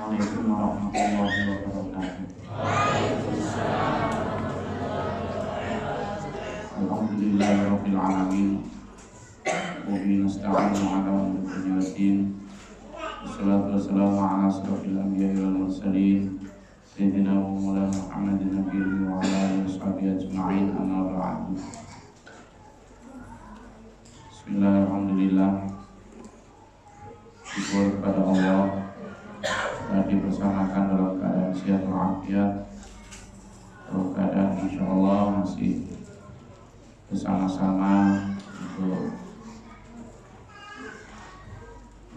Assalamualaikum warahmatullahi wabarakatuh. Alhamdulillahirabbil alamin. Wa bihi nasta'inu 'ala umuri din. Wassalatu wassalamu 'ala asyrofil anbiya'i wal mursalin. Sayyidina wa maulana Muhammadin nabiyyi wa 'ala alihi washabihi ajma'in. Amma ba'du. Bismillahirrahmanirrahim. Syukur kepada Allah telah dibersamakan dalam keadaan sehat walafiat, dalam keadaan insyaallah masih bersama-sama untuk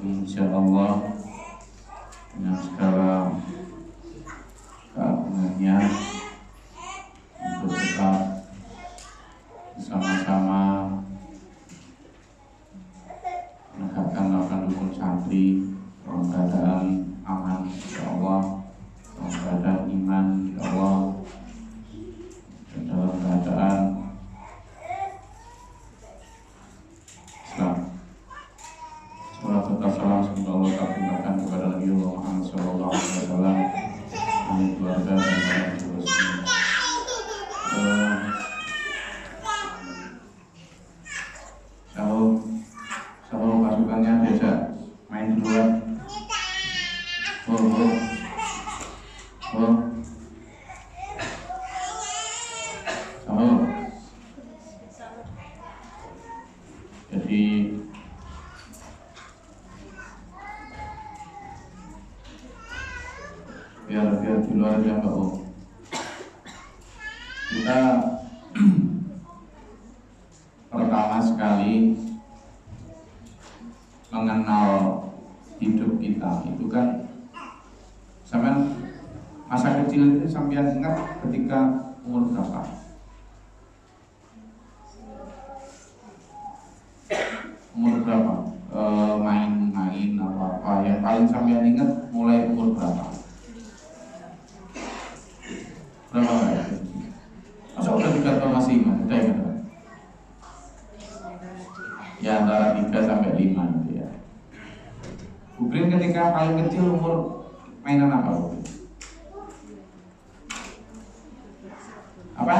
insyaallah dengan segala keagungannya untuk tetap bersama-sama menegakkan lakukan rukun santri dalam keadaan aman insyaallah, dalam keadaan iman insyaallah, dan dalam keadaan Islam. Salam serta salam semoga Allah kabulkan kepada Nabi Muhammad sallallahu alaihi wasallam, ahli keluarga dan para muslimin. Kalau pasukannya biasa main duluan. Jadi biar di luar aja Mbak O. Kita pertama sekali mengenal hidup kita itu kan sampean masa kecil itu sampean ingat ketika umur berapa? Umur berapa? Main-main apa yang paling sampean ingat mulai umur berapa? Berapa ya? Masa udah 3 tahun masih ingat? Udah ingat kan? Ya antara 3 sampai 5 gitu ya. Bubrin ketika paling kecil umur mainan apa? Apa?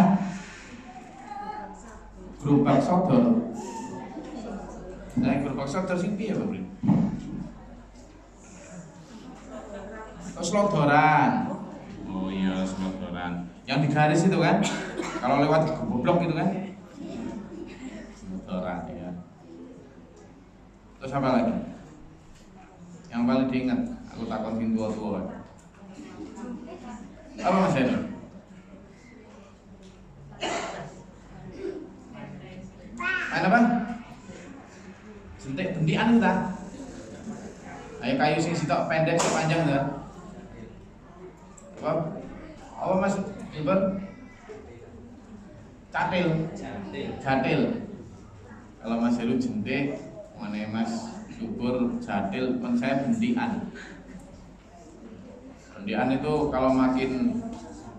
Gerobak sodor. Nah, gerobak sodor sing piye, Bubrin? Selodoran. Oh iya, selodoran. Yang digaris itu kan? Kalau lewat goblok gitu kan? Selodoran ya. Terus apa lagi? Yang paling diingat, aku takon sing tua-tua. Apa Mas Eno? Main apa? Sentik bendian kita. Ayo kayu sing sitok pendek sing panjang ta. Apa Mas Ibu? Jatil. Kalau Mas Heru jentik, mana Mas Subur jatil, pun saya bendian. Bendian itu kalau makin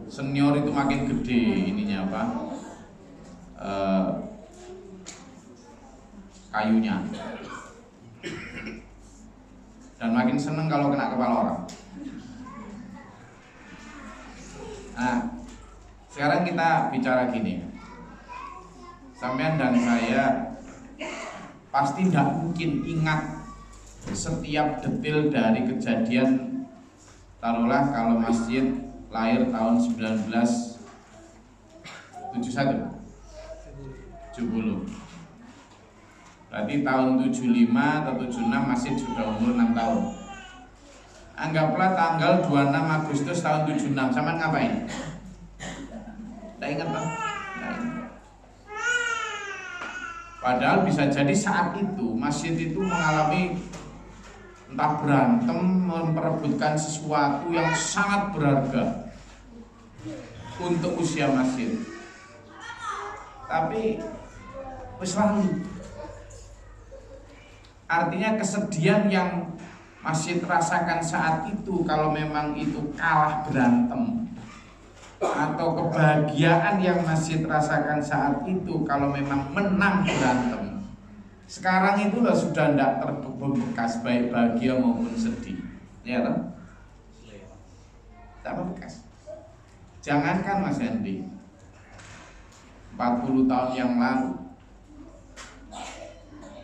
senior itu makin gede ininya apa? Kayunya. Dan makin seneng kalau kena kepala orang. Nah, sekarang kita bicara gini. Sampean dan saya pasti tidak mungkin ingat setiap detail dari kejadian. Taruhlah kalau masjid lahir tahun 1971 70. Berarti tahun 75 atau 76 masjid sudah umur 6 tahun. Anggaplah tanggal 26 Agustus tahun 76, sama ngapain? Tidak ingat Bang? Padahal bisa jadi saat itu masjid itu mengalami entah berantem, memperebutkan sesuatu yang sangat berharga untuk usia masjid. Tapi wis lalu. Artinya kesedihan yang masjid rasakan saat itu kalau memang itu kalah berantem, atau kebahagiaan yang masjid rasakan saat itu kalau memang menang berantem, sekarang itu sudah tidak terbekas baik bahagia maupun sedih, ya kan? tak bekas. Jangankan Mas Hendy, 40 tahun yang lalu,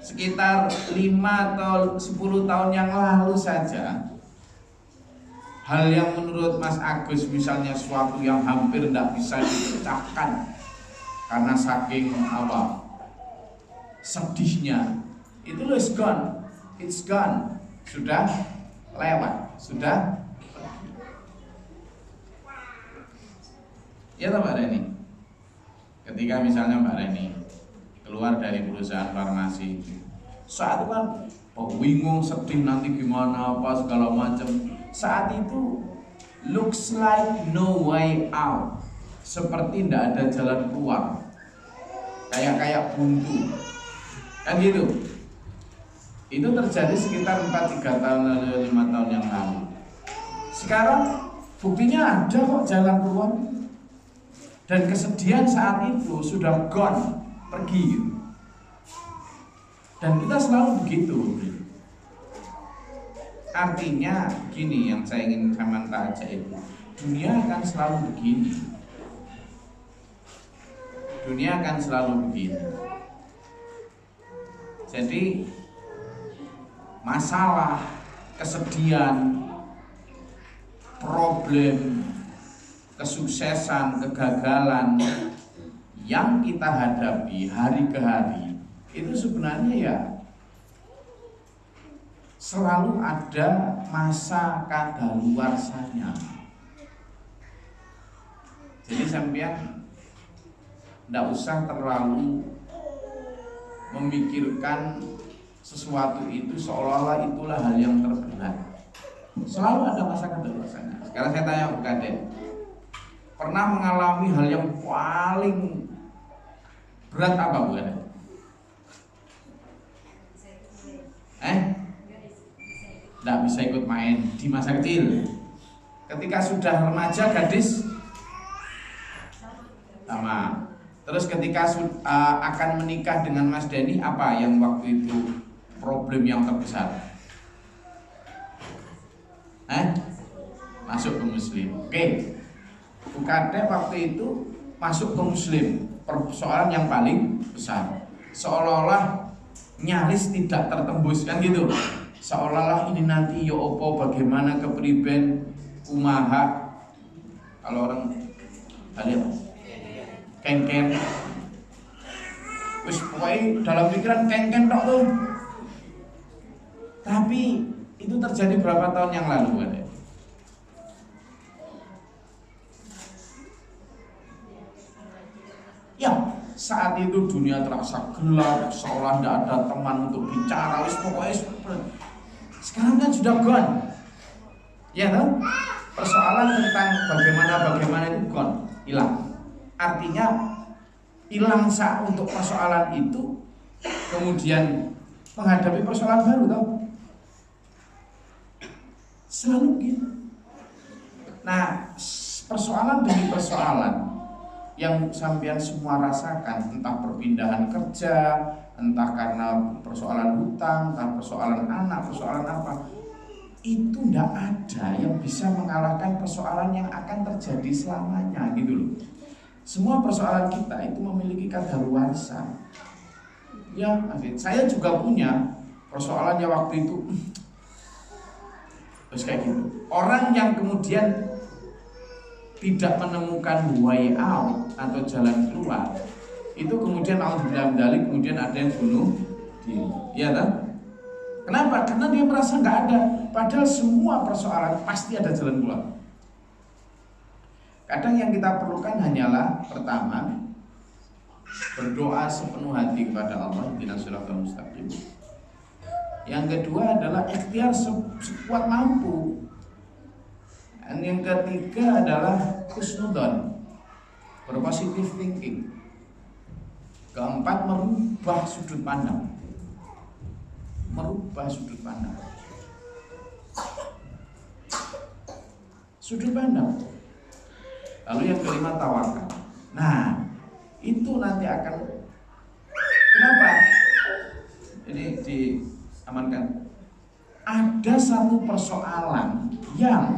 sekitar 5 atau 10 tahun yang lalu saja, hal yang menurut Mas Agus misalnya suatu yang hampir tidak bisa dipecahkan karena saking sedihnya, itu it's gone, sudah lewat, sudah. Ya Mbak Reni, ketika misalnya Mbak Reni keluar dari perusahaan farmasi, saat itu kan bingung, sedih nanti gimana apa segala macam. Saat itu looks like no way out, seperti tidak ada jalan keluar, kayak buntu, kan gitu. Itu terjadi sekitar 4-3 tahun lalu, 5 tahun yang lalu. Sekarang buktinya ada kok jalan keluar. Dan kesedihan saat itu sudah gone, pergi gitu. Dan kita selalu begitu. Artinya gini, yang saya ingin sama aja itu, dunia akan selalu begini. Dunia akan selalu begini. Jadi masalah, kesedihan, problem, kesuksesan, kegagalan yang kita hadapi hari ke hari itu sebenarnya ya selalu ada masa kadaluarsanya. Jadi sampean tidak usah terlalu memikirkan sesuatu itu seolah-olah itulah hal yang terberat. Selalu ada masa kadaluarsanya. Sekarang saya tanya Bu Kade, pernah mengalami hal yang paling berat apa Bu Kade? Tidak bisa ikut main di masa kecil. Ketika sudah remaja, gadis sama. Terus ketika akan menikah dengan Mas Denny, apa yang waktu itu problem yang terbesar? Masuk ke Muslim. Oke. Bu Kade waktu itu masuk ke Muslim, persoalan yang paling besar. Seolah-olah nyaris tidak tertembus, kan gitu. Seolah-olah ini nanti ya opo bagaimana kepriben kumaha, kalau orang kalian kengken, wis pokoknya dalam pikiran kengken tok tuh. Tapi itu terjadi berapa tahun yang lalu ada? Ya, saat itu dunia terasa gelap, seolah tidak ada teman untuk bicara, wis pokoknya. Sekarang kan sudah gone, ya kan? Persoalan tentang bagaimana itu gone, hilang. Artinya hilang untuk persoalan itu, kemudian menghadapi persoalan baru, tau? Selalu gitu. Nah, persoalan demi persoalan yang sampean semua rasakan, entah perpindahan kerja, entah karena persoalan hutang, entah persoalan anak, persoalan apa, itu tidak ada yang bisa mengalahkan persoalan yang akan terjadi selamanya, gitu loh. Semua persoalan kita itu memiliki kadaluarsa. Ya, saya juga punya persoalannya waktu itu. Terus kayak gitu. Orang yang kemudian tidak menemukan way out atau jalan keluar, itu kemudian alhamdulillah kemudian ada yang bunuh diri, ya kan? Kenapa? Karena dia merasa nggak ada, padahal semua persoalan pasti ada jalan keluar. Kadang yang kita perlukan hanyalah pertama, berdoa sepenuh hati kepada Allah, ihdinas siratal mustaqim. Yang kedua adalah ikhtiar sekuat mampu. Dan yang ketiga adalah husnudzon, berpositif thinking. Keempat, merubah sudut pandang. Merubah sudut pandang. Sudut pandang. Lalu yang kelima, tawakal. Nah, itu nanti akan, kenapa? Ini diamankan. Ada satu persoalan yang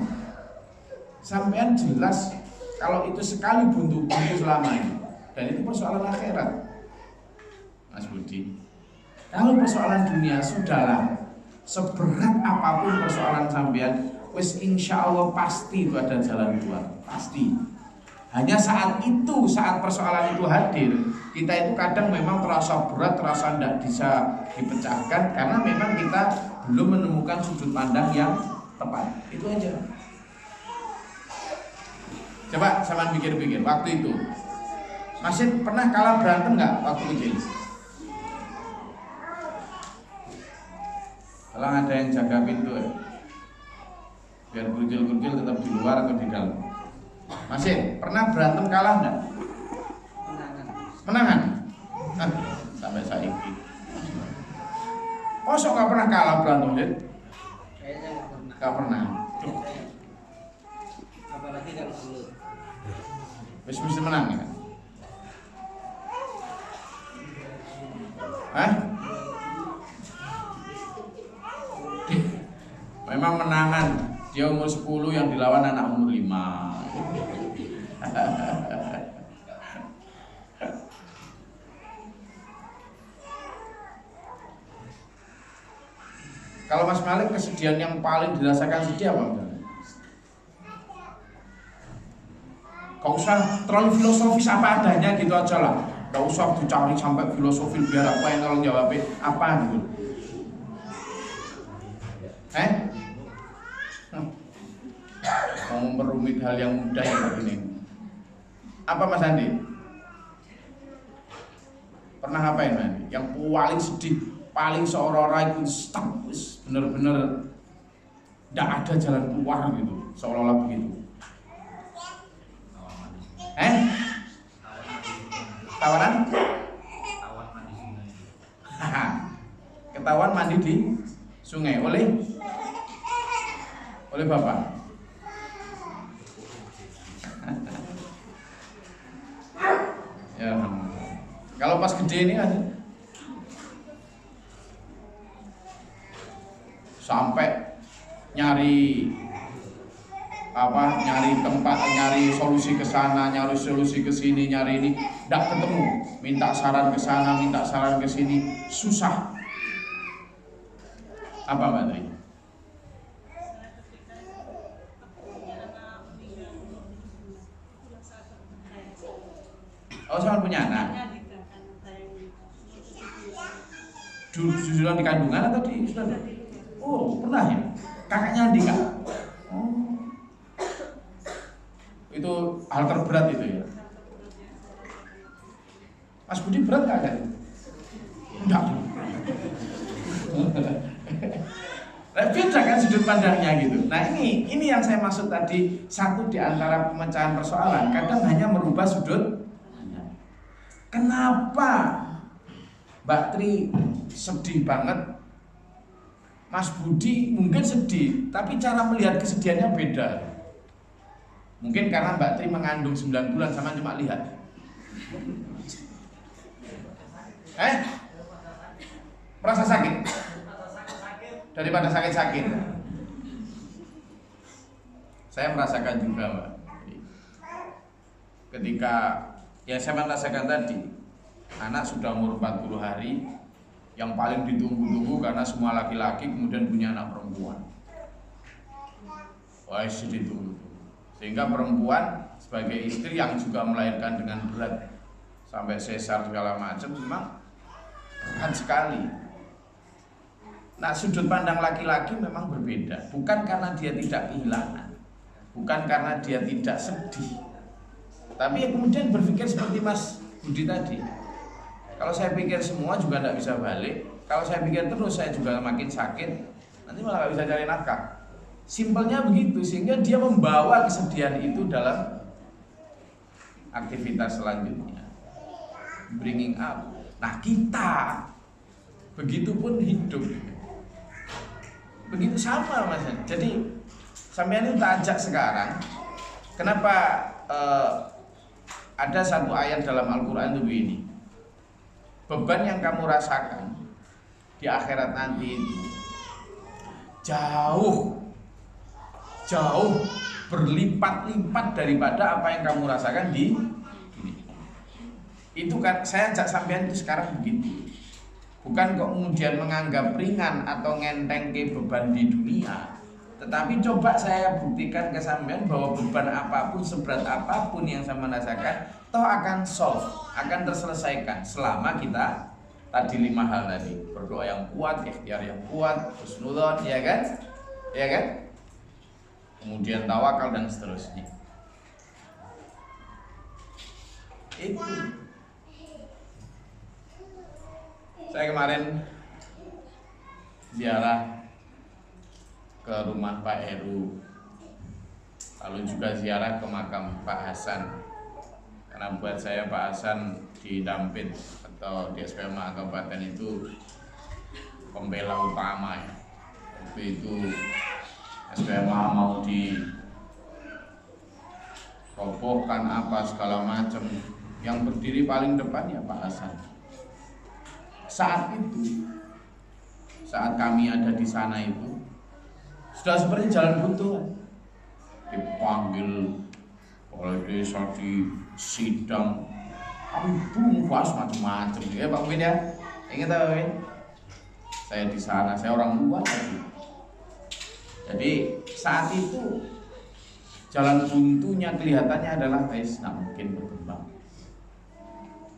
Sampean jelas kalau itu sekali buntu selamanya, dan itu persoalan akhirat, Mas Budi. Kalau persoalan dunia sudahlah, seberat apapun persoalan sampean, wis insya Allah pasti itu ada jalan keluar, pasti. Hanya saat itu, saat persoalan itu hadir, kita itu kadang memang terasa berat, terasa tidak bisa dipecahkan karena memang kita belum menemukan sudut pandang yang tepat. Itu aja. Coba sama pikir-pikir waktu itu, masih pernah kalah berantem nggak waktu kecil? Kalau ada yang jaga pintu ya, biar gurgil-gurgil tetap di luar atau di dalam. Masih pernah berantem kalah nggak? Menangan. Sampai saya ini. Kok nggak pernah kalah berantem, Dit? Kayaknya Nggak pernah. Apalagi kalau dulu. Mesti menang ya? Hah? Memang menangan. Dia umur 10 yang dilawan anak umur 5. Kalau Mas Malik, kesedihan yang paling dirasakan sedih apa? Gak usah terlalu filosofis, apa adanya gitu aja lah. Gak usah dicari sampai filosofi biar apa yang kalau jawabnya apa gitu. Mau memperumit hal yang mudah yang begini. Apa Mas Andi? Pernah ngapain Andi? Yang paling sedih, paling seolah-olah itu stuck, bener-bener tidak ada jalan keluar gitu, seolah-olah begitu. Tawaran? Ketahuan mandi di sungai oleh bapak. Ya, kalau pas gede ini kan sampai nyari tempat, nyari solusi ke sana, nyari solusi ke sini, nyari ini, tidak ketemu. Minta saran ke sana, minta saran ke sini, susah. Apa Mbak Tri? Oh, sama punya anak. Susulan di kandungan atau di sudah? Oh, pernah ya? Kakaknya Andi Kak? Oh. Itu hal terberat itu ya. Mas Budi berat gak kan? Enggak. Beda kan sudut pandangnya gitu. Nah ini yang saya maksud tadi, satu di antara pemecahan persoalan kadang hanya merubah sudut. Kenapa Mbak Tri sedih banget? Mas Budi mungkin sedih, tapi cara melihat kesedihannya beda. Mungkin karena Mbak Tri mengandung 9 bulan sama cuma lihat. Merasa sakit? Daripada sakit-sakit. Saya merasakan juga, Mbak. Ketika yang saya merasakan tadi, anak sudah umur 40 hari, yang paling ditunggu-tunggu karena semua laki-laki kemudian punya anak perempuan. Wah, ditunggu. Sehingga perempuan sebagai istri yang juga melahirkan dengan berat sampai sesar segala macam, memang berat sekali. Nah, sudut pandang laki-laki memang berbeda, bukan karena dia tidak kehilangan, bukan karena dia tidak sedih, tapi kemudian berpikir seperti Mas Budi tadi. Kalau saya pikir semua juga tidak bisa balik, kalau saya pikir terus saya juga makin sakit, nanti malah gak bisa cari nafkah. Simpelnya begitu, sehingga dia membawa kesedihan itu dalam aktivitas selanjutnya, bringing up. Nah kita begitu pun hidup, begitu sama Mas. Jadi sampean itu tak ajak sekarang. Kenapa ada satu ayat dalam Al-Quran itu begini, beban yang kamu rasakan di akhirat nanti itu jauh berlipat-lipat daripada apa yang kamu rasakan di dunia. Itu kan saya ajak sampean itu sekarang begitu. Bukan kok kemudian menganggap ringan atau ngenteng ke beban di dunia, tetapi coba saya buktikan ke sampean bahwa beban apapun, seberat apapun yang saya rasakan, toh akan solve, akan terselesaikan selama kita tadi 5 hal tadi, berdoa yang kuat, ikhtiar yang kuat, husnudzon, ya kan? Ya kan? Kemudian tawakal dan seterusnya. Itu. Saya kemarin ziarah ke rumah Pak Heru, lalu juga ziarah ke makam Pak Hasan. Karena buat saya Pak Hasan di Dampit atau di SPMA Kabupaten itu pembela utama ya. Waktu itu SPMA mau dirobohkan apa segala macam, yang berdiri paling depan ya Pak Hasan. Saat itu, saat kami ada di sana itu sudah seperti jalan buntu, dipanggil oleh desa di sidang, kami bahas macam-macam. Ya Pak Win ya, ingat Pak Win? Saya di sana, saya orang luar tadi. Jadi saat itu jalan buntunya kelihatannya adalah tidak mungkin berkembang,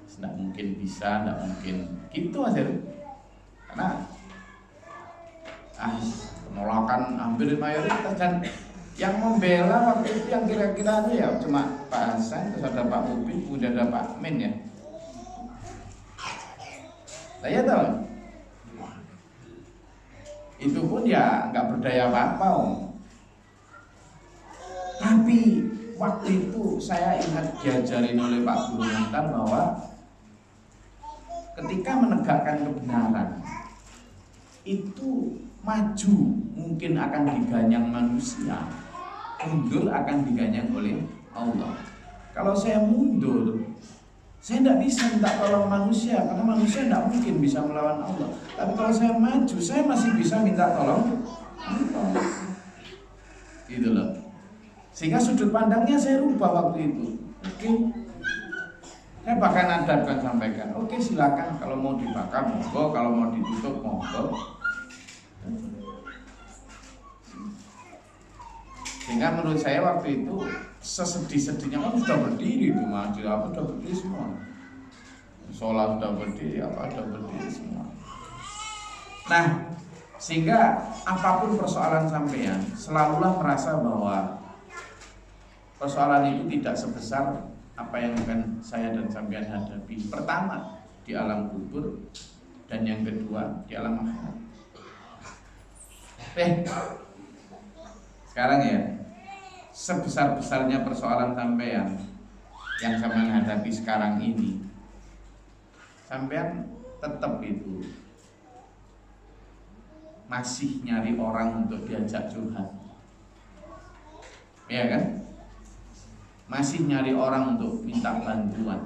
tidak mungkin bisa, tidak mungkin gitu Mas Heru. Karena penolakan hampir mayoritas, dan yang membela waktu itu yang kira-kira itu ya cuma Pak Hasan, terus ada Pak Mubin, kemudian ada Pak Min ya. Saya tahu itu pun ya nggak berdaya apa-apa Tapi waktu itu saya ingat diajarin oleh Pak Guru Muhtar bahwa ketika menegakkan kebenaran itu maju mungkin akan diganyang manusia, mundur akan diganyang oleh Allah. Kalau saya mundur, saya tidak bisa minta tolong manusia, karena manusia tidak mungkin bisa melawan Allah. Tapi kalau saya maju, saya masih bisa minta tolong Allah. Gitu loh. Sehingga sudut pandangnya saya rubah waktu itu. Oke, saya bahkan akan sampaikan, oke silakan, kalau mau dibakar monggo, kalau mau ditutup monggo. Sehingga menurut saya waktu itu sesedih-sedihnya kan sudah berdiri itu masjid, apa sudah berdiri semua, sholat sudah berdiri, apa sudah berdiri semua. Nah, sehingga apapun persoalan sampean, selalulah merasa bahwa persoalan itu tidak sebesar apa yang akan saya dan sampean hadapi. Pertama di alam kubur, dan yang kedua di alam akhirat. Sekarang ya, sebesar-besarnya persoalan sampean yang sampean hadapi sekarang ini, sampean tetap itu masih nyari orang untuk diajak curhat, ya kan? Masih nyari orang untuk minta bantuan.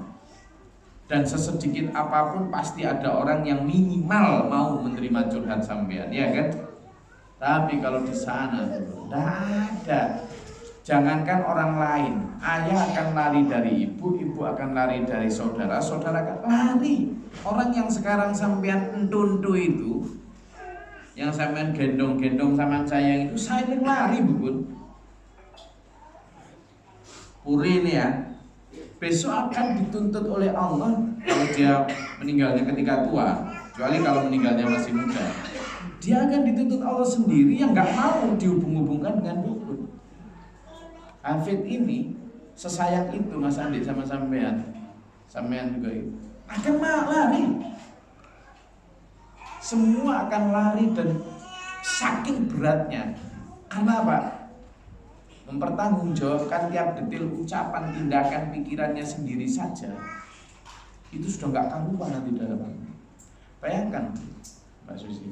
Dan sesedikit apapun pasti ada orang yang minimal mau menerima curhat sampean, ya kan? Tapi kalau di sana tidak ada. Jangankan orang lain, ayah akan lari dari ibu, ibu akan lari dari saudara, saudara akan lari. Orang yang sekarang sampean entuntu itu, yang sampean gendong-gendong sama sayang itu, saling lari bubun. Puri ini ya, besok akan dituntut oleh Allah kalau dia meninggalnya ketika tua, kecuali kalau meninggalnya masih muda. Dia akan dituntut Allah sendiri yang nggak mau dihubung-hubungkan dengan dukun. Hafid ini sesayang itu Mas Andi sama sampean juga itu akan lari. Semua akan lari, dan saking beratnya. Karena apa? Mempertanggungjawabkan tiap detil ucapan, tindakan, pikirannya sendiri saja itu sudah nggak karuan nanti dalamnya. Bayangkan Mbak Susi,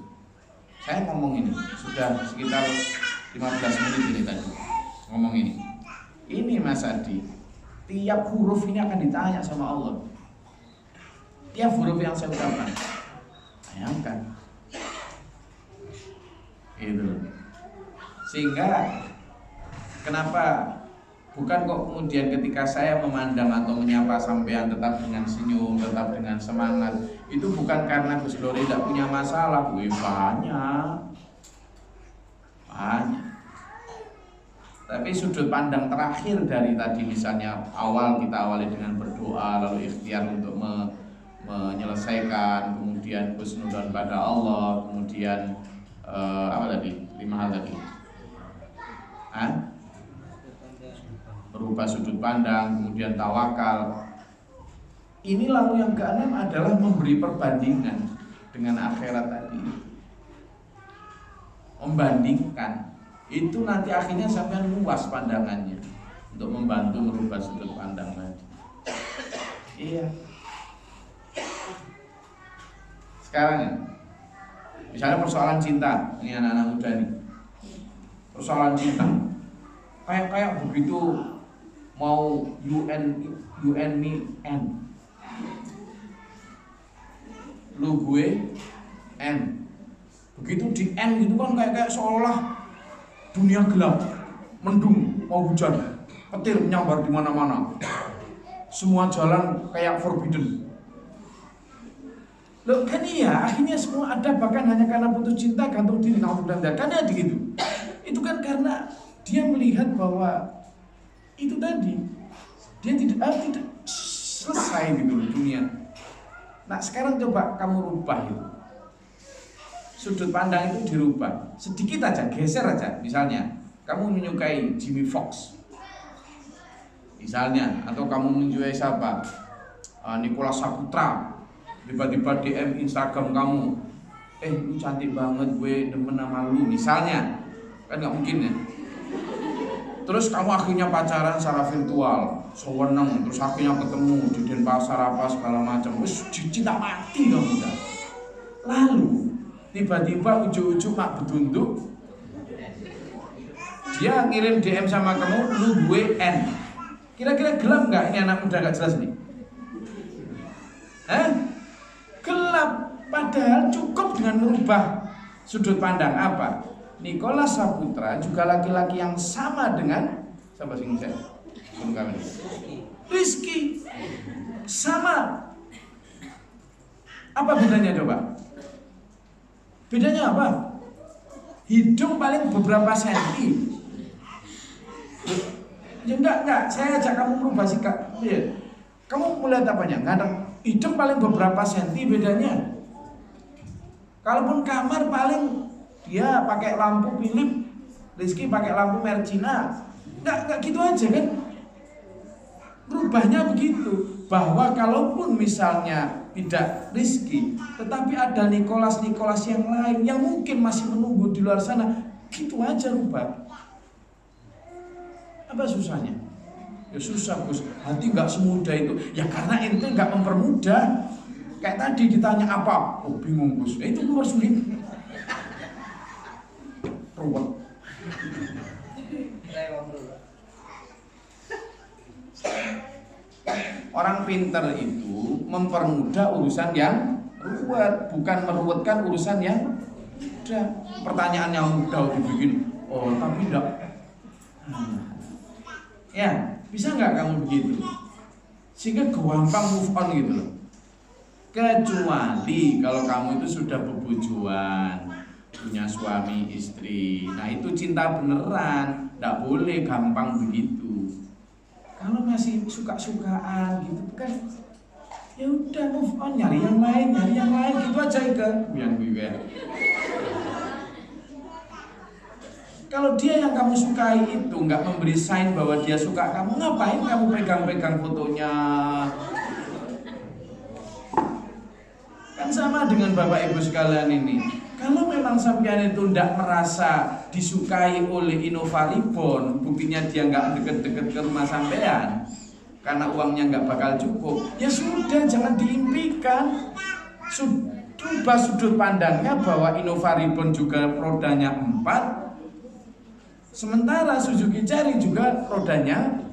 saya ngomong ini sudah sekitar 15 menit ini tadi ngomong ini Mas Adi, tiap huruf ini akan ditanya sama Allah. Tiap huruf yang saya ucapkan, bayangkan itu. Sehingga Kenapa? Bukan kok kemudian ketika saya memandang atau menyapa sampean tetap dengan senyum, tetap dengan semangat. Itu bukan karena Gus Lori tidak punya masalah. Wih, banyak. Tapi sudut pandang terakhir dari tadi, misalnya awal kita awali dengan berdoa, lalu ikhtiar untuk menyelesaikan, kemudian husnudzon pada Allah, kemudian apa tadi? 5 hal tadi. Berubah sudut pandang, kemudian tawakal. Ini lalu yang keenam adalah memberi perbandingan dengan akhirat tadi. Membandingkan. Itu nanti akhirnya sampai luas pandangannya untuk membantu merubah sudut pandang tadi. Iya. Sekarang ya, misalnya persoalan cinta, ini anak-anak muda nih. Persoalan cinta. Kayak begitu mau UN me N. Lu gue N. Begitu di N gitu kan kayak seolah dunia gelap, mendung, mau hujan, petir menyambar di mana-mana. Semua jalan kayak forbidden. Loh kan iya, akhirnya semua ada, bahkan hanya karena putus cinta gantung diri, naudzubillah. Kan ada gitu. Itu kan karena dia melihat bahwa itu tadi dia tidak selesai gitu loh dunia. Nah sekarang coba kamu rubah itu. Sudut pandang itu dirubah sedikit aja, geser aja. Misalnya kamu menyukai Jimmy Fox misalnya, atau kamu menyukai siapa, Nicholas Saputra, tiba-tiba DM Instagram kamu, lu cantik banget, gue demen sama lu misalnya. Kan gak mungkin ya. Terus kamu akhirnya pacaran secara virtual, sewenang, terus akhirnya ketemu di Denpasar apa segala macam, wis cinta mati kamu kan. Lalu tiba-tiba ujung-ujung mak bedunduk, dia ngirim DM sama kamu, lu gue N. Kira-kira gelap nggak ini anak muda nggak jelas nih? Gelap. Padahal cukup dengan merubah sudut pandang apa? Nicholas Saputra juga laki-laki yang sama dengan siapa sih saya? Rizky. Sama. Apa bedanya coba? Bedanya apa? Hidung paling beberapa senti. Ya enggak, saya ajak kamu merubah sikap. Ya. Kamu melihat apanya? Enggak ada. Hidung paling beberapa senti bedanya. Kalaupun kamar paling dia pakai lampu Philips, Rizky pakai lampu merek Cina. Enggak gitu aja kan? Berubahnya begitu, bahwa kalaupun misalnya tidak Rizky, tetapi ada Nicholas yang lain yang mungkin masih menunggu di luar sana, gitu aja rubah. Apa susahnya? Ya susah Gus, hati nggak semudah itu. Ya karena ente nggak mempermudah. Kayak tadi ditanya apa, oh bingung Gus. Itu mempersulit. Ruwet. Orang pintar itu mempermudah urusan yang ruwet, bukan meruwetkan urusan yang mudah. Pertanyaan yang mudah dibikin, oh tapi enggak. Ya, bisa nggak kamu begitu? Sehingga gampang move on gitu loh. Kecuali kalau kamu itu sudah bebujuan, punya suami istri. Nah itu cinta beneran, nggak boleh gampang begitu. Kalau masih suka-sukaan gitu kan, ya udah move on, nyari yang lain gitu aja yang juga. Kalau dia yang kamu sukai itu nggak memberi sign bahwa dia suka kamu, ngapain kamu pegang-pegang fotonya? Kan sama dengan Bapak Ibu sekalian ini. Kalau memang sampean itu tidak merasa disukai oleh Innovaribon, buktinya dia nggak deket-deket ke rumah sampean karena uangnya nggak bakal cukup, ya sudah, jangan diimpikan. Rubah sudut pandangnya bahwa Innovaribon juga rodanya 4, sementara Suzuki Cherry juga rodanya,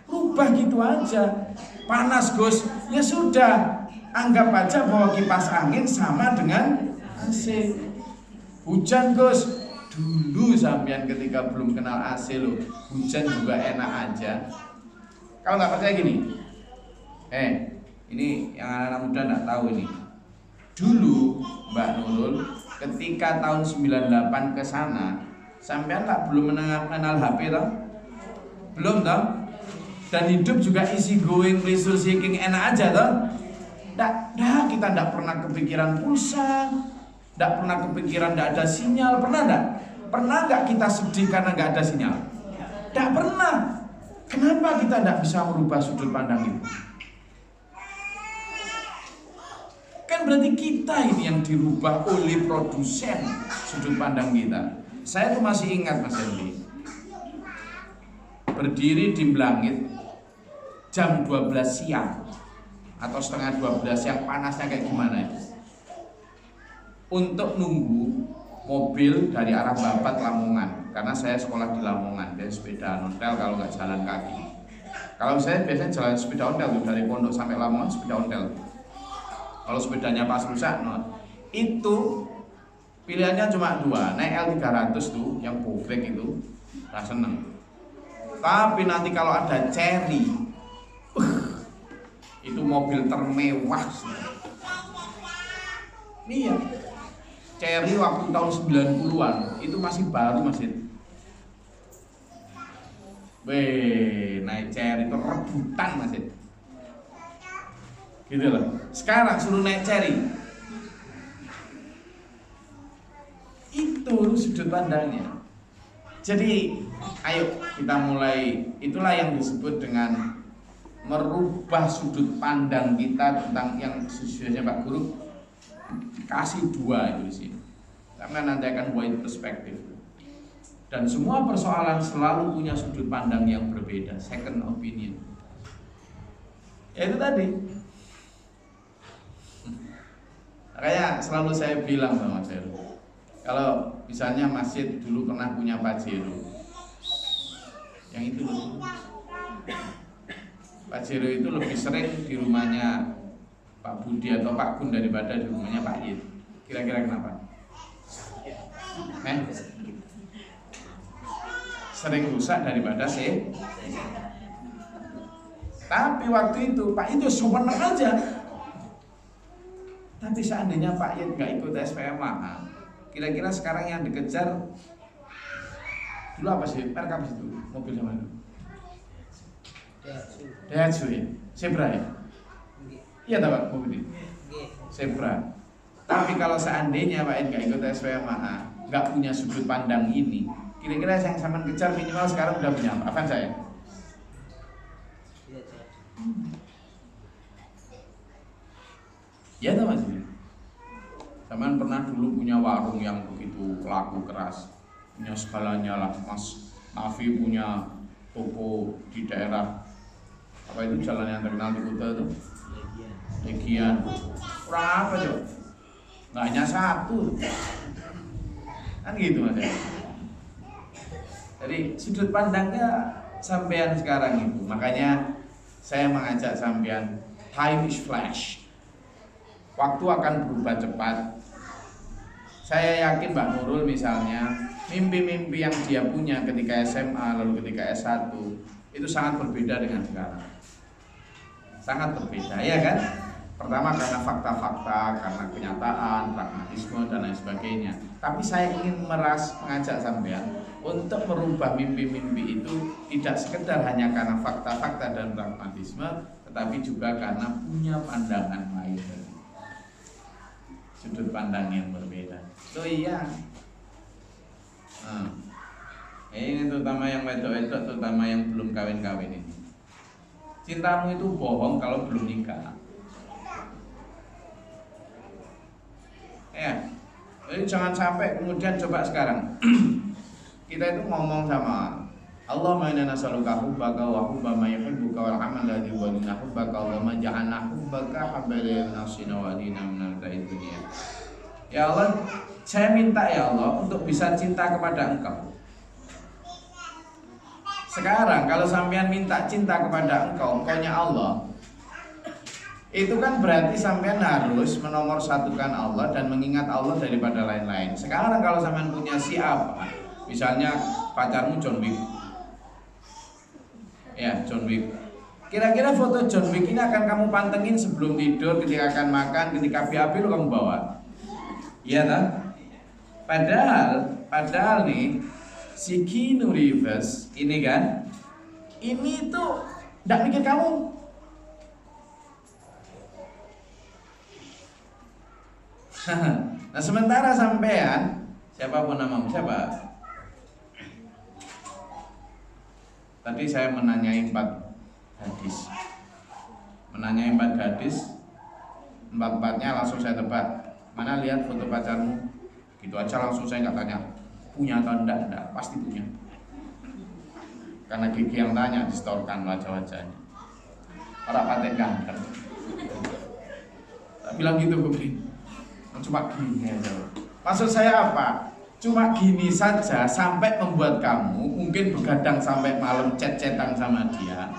rubah gitu aja. Panas Gus, ya sudah, anggap aja bahwa kipas angin sama dengan AC. Hujan Gus, Dulu sampean ketika belum kenal AC loh, hujan juga enak aja. Kalau nggak percaya gini, ini yang anak-anak muda nggak tahu ini. Dulu Mbak Nurul ketika tahun 98 ke sana, sampean tak belum mengenal HP toh? Belum toh? Dan hidup juga easy going, pleasure seeking, enak aja toh? Kita tidak pernah kepikiran pulsa, tidak pernah kepikiran tidak ada sinyal, pernah enggak? Pernah enggak kita sedih karena enggak ada sinyal? Tidak pernah. Kenapa kita tidak bisa merubah sudut pandang itu? Kan berarti kita ini yang dirubah oleh produsen sudut pandang kita. Saya tuh masih ingat Mas Hendy, berdiri di Blangit jam 12 siang atau setengah 12 siang, panasnya kayak gimana itu, untuk nunggu mobil dari arah Babat Lamongan, karena saya sekolah di Lamongan, dan sepeda ontel kalau nggak jalan kaki. Kalau saya biasanya jalan sepeda ontel tuh, dari Pondok sampai Lamongan sepeda ontel. Kalau sepedanya pas rusak, itu pilihannya cuma dua, naik L300 tuh yang bobrek itu, tak seneng. Tapi nanti kalau ada Cherry, itu mobil termewah. Iya, Cherry waktu tahun 90-an itu masih baru masih. Naik Cherry itu rebutan masih. Gitu loh. Sekarang suruh naik Cherry, itu sudut pandangnya. Jadi ayo kita mulai, itulah yang disebut dengan merubah sudut pandang kita tentang yang sesuainya Pak Guru kasih dua itu di sini. Karena nanti akan wide perspektif. Dan semua persoalan selalu punya sudut pandang yang berbeda, second opinion. Ya itu tadi. Kayak selalu saya bilang sama Mas Heru, kalau misalnya masjid dulu pernah punya Pajero, yang itu loh, Pajero itu lebih sering di rumahnya Pak Budi atau Pak Gun daripada di rumahnya Pak Yid. Kira-kira kenapa? Sering rusak daripada sih. Tapi waktu itu Pak Yid semeneng aja. Tapi seandainya Pak Yid nggak ikut SPMA, kira-kira sekarang yang dikejar dulu apa sih? Merek apa itu? Mobil sama itu? Daihatsu ya? Zebra ya? Iya tak Pak? Mobil ini? Zebra. Tapi kalau seandainya Pak Yid nggak ikut SPMA, nggak punya sudut pandang ini, kira-kira yang sama kejar minimal sekarang udah punya apa? Avanza ya? Ya tak Mas? Zaman pernah dulu punya warung yang begitu laku keras, punya segalanya lah. Mas Nafi punya toko di daerah apa itu jalan yang terkenal di Kuta itu? Legian. Berapa coba? Nggak hanya satu. Kan gitu Mas. Jadi sudut pandangnya sampean sekarang itu. Makanya saya mengajak sampean, time is flash. Waktu akan berubah cepat. Saya yakin Mbak Nurul misalnya, mimpi-mimpi yang dia punya ketika SMA lalu ketika S1 itu sangat berbeda dengan sekarang. Sangat berbeda, ya kan? Pertama karena fakta-fakta, karena kenyataan, pragmatisme dan lain sebagainya. Tapi saya ingin mengajak sampean untuk merubah mimpi-mimpi itu tidak sekedar hanya karena fakta-fakta dan pragmatisme, tetapi juga karena punya pandangan lain. Sudut pandang yang berbeda. So iya. Ini terutama yang wedok-wedok, terutama yang belum kawin-kawin ini. Cintamu itu bohong kalau belum nikah. Ya. Jadi jangan sampai kemudian coba sekarang kita itu ngomong sama Allahumma inna nas'aluka hubbaka wa hubba ma yuhibbuka wal amal ladzi yuwadina hubbaka wa ma ja'alna hubbaka habbalan nafsina wa dina minal dunya. Ya Allah, saya minta ya Allah untuk bisa cinta kepada Engkau. Sekarang kalau sampean minta cinta kepada Engkau, Engkaunya Allah, Itu kan berarti sampean harus menomorsatukan Allah dan mengingat Allah daripada lain-lain. Sekarang kalau sampean punya siapa, misalnya pacarmu John Wick, ya John Wick. Kira-kira foto John Wick ini akan kamu pantengin sebelum tidur, ketika akan makan, ketika BAB lo kamu bawa. Iya tak? Padahal nih si Keanu Reeves ini kan, ini tuh nggak mikir kamu. Nah sementara sampean, siapapun namamu, siapa? Tadi saya menanyai 4 gadis, empat-empatnya langsung saya tebak. Mana lihat foto pacarmu? Gitu aja langsung saya nggak tanya punya atau enggak, pasti punya. Karena gigi yang tanya distorkan wajah-wajahnya. Orang patek ganteng. Tak bilang gitu Bukri. Cuma gini aja. Maksud saya apa? Cuma gini saja sampai membuat kamu mungkin begadang sampai malam chat-chatan sama dia.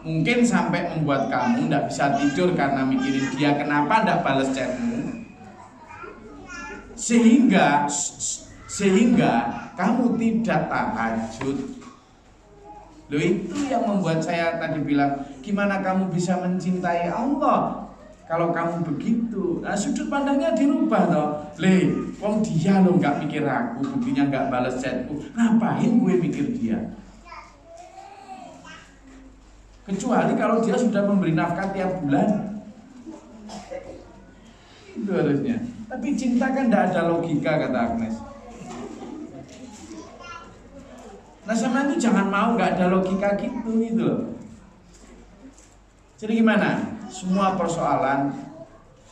Mungkin sampai membuat kamu tidak bisa tidur karena mikirin dia kenapa tidak balas chatmu. Sehingga kamu tidak tahajud. Loh itu yang membuat saya tadi bilang, gimana kamu bisa mencintai Allah kalau kamu begitu? Nah, sudut pandangnya dirubah toh. Wong dia lo nggak mikir aku, buktinya nggak balas chatku. Ngapain gue mikir dia? Kecuali kalau dia sudah memberi nafkah tiap bulan. Itu harusnya. Tapi cinta kan tidak ada logika, kata Agnes. Nah sama itu jangan mau nggak ada logika gitu loh. Jadi gimana? Semua persoalan,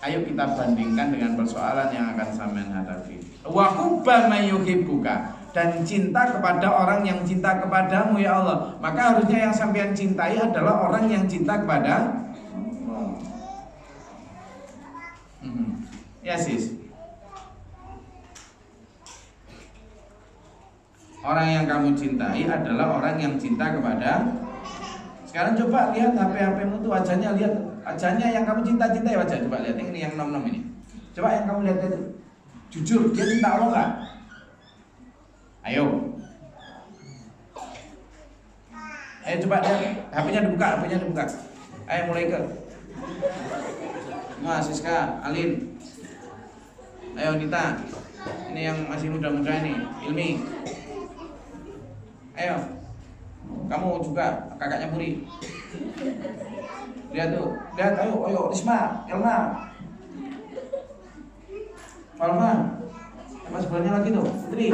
ayo kita bandingkan dengan persoalan yang akan sampean hadapi. Wa hubba may yuhibbuka, dan cinta kepada orang yang cinta kepadamu ya Allah. Maka harusnya yang sampean cintai adalah orang yang cinta kepada Allah. Ya sis. Orang yang kamu cintai adalah orang yang cinta kepada. Sekarang coba lihat HP-mu tuh wajahnya, lihat wajahnya yang kamu cintai wajah. Coba lihat ini yang nom-nom ini. Coba yang kamu lihat itu. Jujur, dia cinta Allah nggak? Ayo coba lihat. HP-nya dibuka. Ayo mulai ke. Mas Siska, Alin. Ayo Nita. Ini yang masih muda-muda ini, Ilmi. Ayo. Kamu juga, kakaknya Puri. Lihat tuh, ayo Risma, Elma, Falma. Sama sebelahnya lagi tuh, Putri.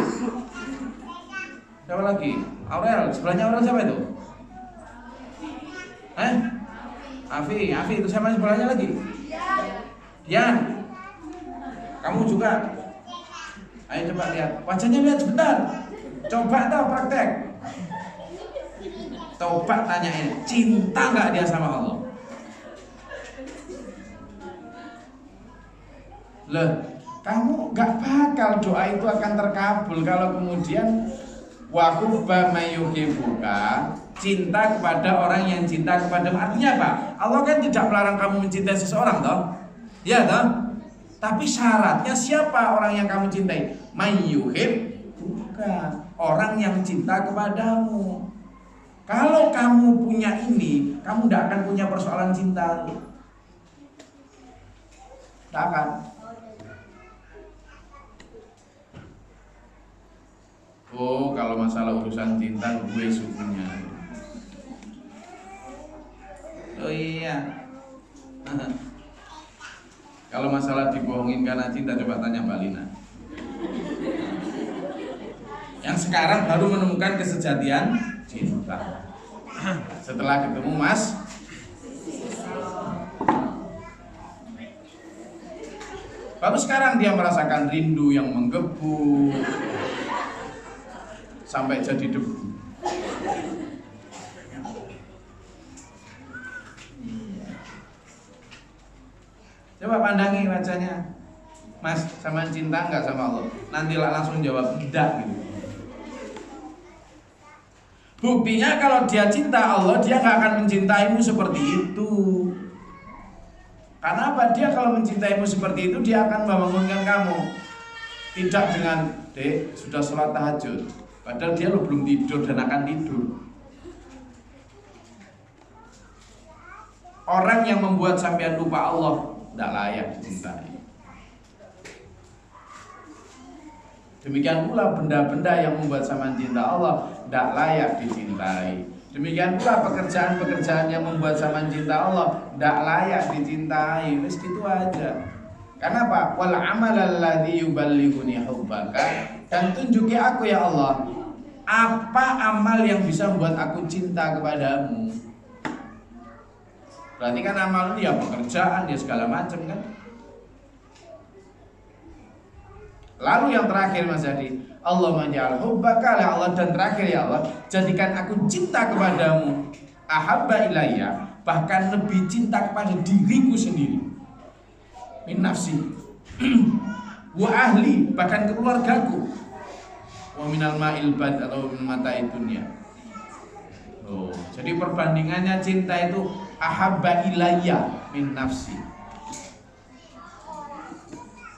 Siapa lagi? Aurel, sebelahnya Aurel siapa itu? Afi itu sama sebelahnya lagi. Dian. Kamu juga. Ayo coba lihat, wajahnya lihat sebentar. Coba tau praktek. Coba tanyain, cinta nggak dia sama Allah? Loh, kamu nggak bakal doa itu akan terkabul kalau kemudian wa hubba may yuhibbuka, cinta kepada orang yang cinta kepadamu. Artinya apa? Allah kan tidak melarang kamu mencintai seseorang toh? Ya toh? Tapi syaratnya siapa orang yang kamu cintai? May yuhibbuka, orang yang cinta kepadamu. Kalau kamu punya ini, kamu tidak akan punya persoalan cinta. Tidak akan. Oh, kalau masalah urusan cinta gue sukunya. Oh iya. Kalau masalah dibohongin karena cinta, coba tanya Mbak Lina. Yang sekarang baru menemukan kesejatian cinta setelah ketemu Mas. Baru sekarang dia merasakan rindu yang menggebu sampai jadi debu. Coba pandangi wajahnya, Mas, sama cinta nggak sama Allah? Nantilah langsung jawab tidak gitu. Buktinya kalau dia cinta Allah, dia nggak akan mencintaimu seperti itu. Karena apa? Dia kalau mencintaimu seperti itu, dia akan membangunkan kamu. Tidak dengan, dek, sudah sholat tahajud, padahal dia lo belum tidur dan akan tidur. Orang yang membuat sampean lupa Allah tidak layak dicintai. Demikian pula benda-benda yang membuat sampean cinta Allah tidak layak dicintai. Demikian pula pekerjaan-pekerjaan yang membuat sampean cinta Allah tidak layak dicintai. Wis gitu aja. Karena apa? Wal amal alladzi yuballighuni hubbaka, dan tunjuki aku ya Allah apa amal yang bisa membuat aku cinta kepadamu. Berarti kan amal itu ya pekerjaan, ya segala macam kan. Lalu yang terakhir Mas Hadi, Allah menja'al hubbaka ya Allah, dan terakhir ya Allah, jadikan aku cinta kepadamu ahabba ilayya, bahkan lebih cinta kepada diriku sendiri, min nafsi wa ahli, bahkan keluargaku, wa minal ma'il bad, atau min mata'i dunya. Oh, jadi perbandingannya cinta itu ahabba ilayya min nafsi.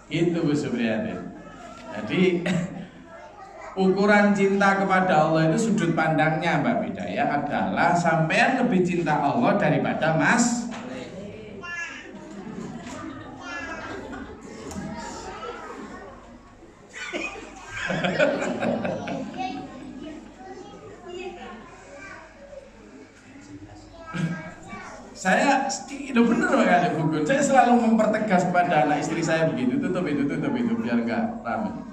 Itu Bu Supriyatun. Jadi ukuran cinta kepada Allah itu sudut pandangnya Mbak Bidayah adalah sampean lebih cinta Allah daripada Mas. Saya itu bener kan Bukun. Saya selalu mempertegas kepada anak istri saya begitu, tutup itu biar nggak ramai.